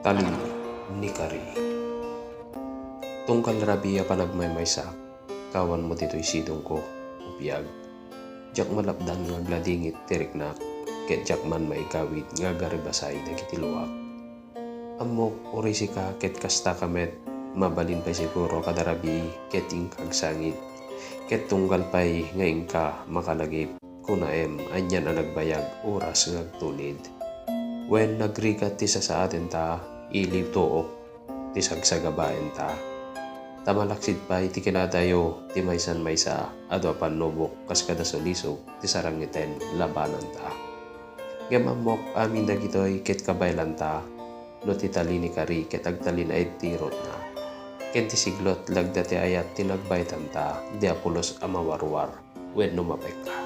Talin ni Kari. Tungkal rabia panagmaymaysa, kawan mo dito'y sidong ko, upyag. Jak malapdan nga gladingit tiriknak, ket jak man maikawit nga garibasay nagitiluak. Amok orisi ka ket kasta kamet, mabalin pa siguro kadarabi ket ingkag sangit. Ket tunggal pay nga ingka makalagip, kunaem anyan ang nagbayag oras ngagtulid. When nagrigat ti sa atin ta, iliw tuok, ti sagsagabaen ta. Tamalaksid pa iti kinadayo, ti maysan maysa, ado panubok kas kada solisog, ti sarangiten labanan ta. Ngamamok amin dagitoy ket kabaylan ta, no ti talini Kari ket agtalin ay tirot na. Ken ti siglot lagda ti ayat ti nagbaitan ta, di apulos amawarwar, wen numapek ka.